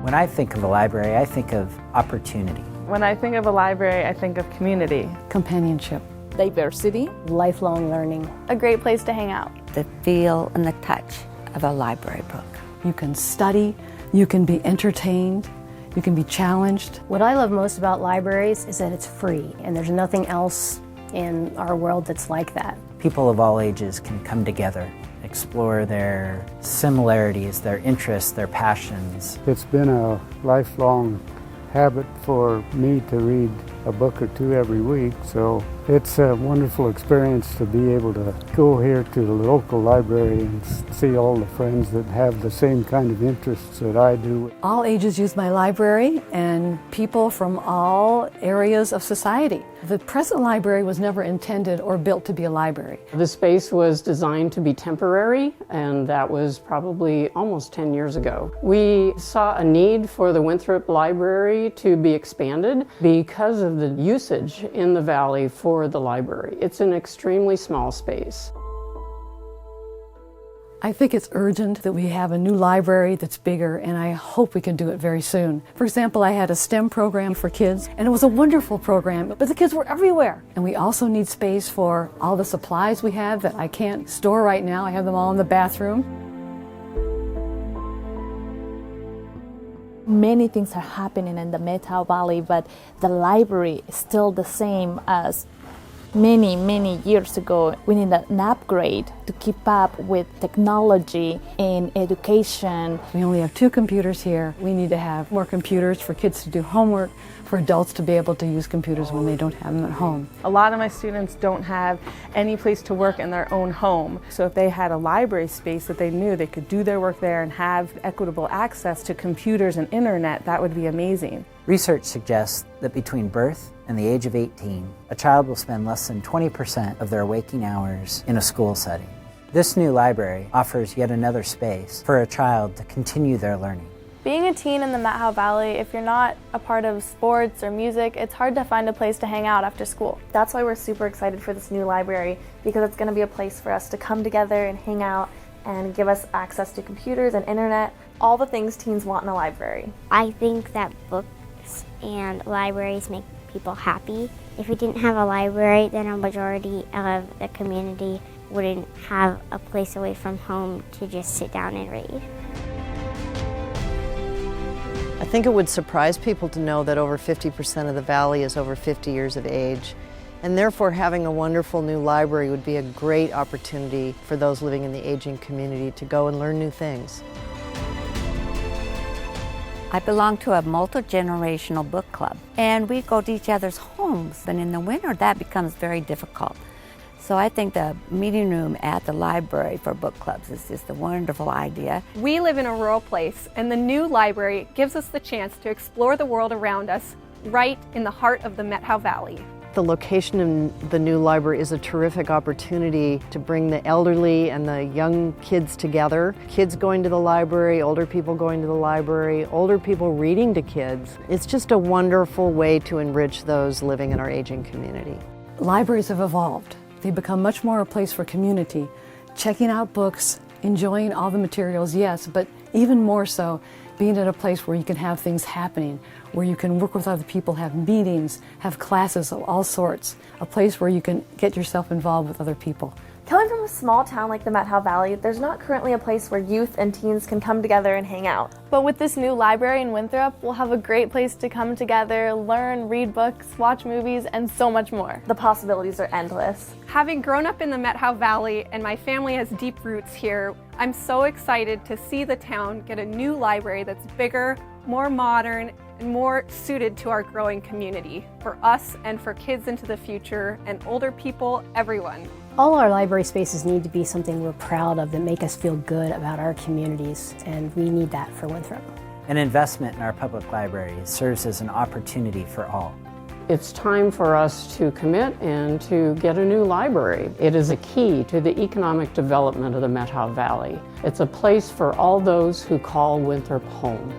When I think of a library, I think of opportunity. When I think of a library, I think of community. Companionship. Diversity. Lifelong learning. A great place to hang out. The feel and the touch of a library book. You can study, you can be entertained, you can be challenged. What I love most about libraries is that it's free, and there's nothing else in our world that's like that. People of all ages can come together, explore their similarities, their interests, their passions. It's been a lifelong habit for me to read a book or two every week, so it's a wonderful experience to be able to go here to the local library and see all the friends that have the same kind of interests that I do. All ages use my library, and people from all areas of society. The present library was never intended or built to be a library. The space was designed to be temporary, and that was probably almost 10 years ago. We saw a need for the Winthrop Library to be expanded because of the usage in the valley for the library. It's an extremely small space. I think it's urgent that we have a new library that's bigger, and I hope we can do it very soon. For example, I had a STEM program for kids, and it was a wonderful program, but the kids were everywhere. And we also need space for all the supplies we have that I can't store right now. I have them all in the bathroom. Many things are happening in the Methow Valley, but the library is still the same as many years ago. We need an upgrade to keep up with technology and education. We only have 2 computers here. We need to have more computers for kids to do homework, for adults to be able to use computers when they don't have them at home. A lot of my students don't have any place to work in their own home. So if they had a library space that they knew they could do their work there and have equitable access to computers and internet, that would be amazing. Research suggests that between birth and the age of 18, a child will spend less than 20% of their waking hours in a school setting. This new library offers yet another space for a child to continue their learning. Being a teen in the Methow Valley, if you're not a part of sports or music, it's hard to find a place to hang out after school. That's why we're super excited for this new library, because it's going to be a place for us to come together and hang out and give us access to computers and internet, all the things teens want in a library. I think that books and libraries make people happy. If we didn't have a library, then a majority of the community wouldn't have a place away from home to just sit down and read. I think it would surprise people to know that over 50% of the valley is over 50 years of age, and therefore having a wonderful new library would be a great opportunity for those living in the aging community to go and learn new things. I belong to a multi-generational book club, and we go to each other's homes, but in the winter that becomes very difficult. So I think the meeting room at the library for book clubs is just a wonderful idea. We live in a rural place, and the new library gives us the chance to explore the world around us right in the heart of the Methow Valley. The location in the new library is a terrific opportunity to bring the elderly and the young kids together. Kids going to the library, older people going to the library, older people reading to kids. It's just a wonderful way to enrich those living in our aging community. Libraries have evolved. They've become much more a place for community, checking out books, enjoying all the materials, yes, but even more so, being at a place where you can have things happening, where you can work with other people, have meetings, have classes of all sorts, a place where you can get yourself involved with other people. Coming from a small town like the Methow Valley, there's not currently a place where youth and teens can come together and hang out. But with this new library in Winthrop, we'll have a great place to come together, learn, read books, watch movies, and so much more. The possibilities are endless. Having grown up in the Methow Valley and my family has deep roots here, I'm so excited to see the town get a new library that's bigger, more modern, and more suited to our growing community, for us and for kids into the future, and older people, everyone. All our library spaces need to be something we're proud of that make us feel good about our communities, and we need that for Winthrop. An investment in our public libraries serves as an opportunity for all. It's time for us to commit and to get a new library. It is a key to the economic development of the Methow Valley. It's a place for all those who call Winthrop home.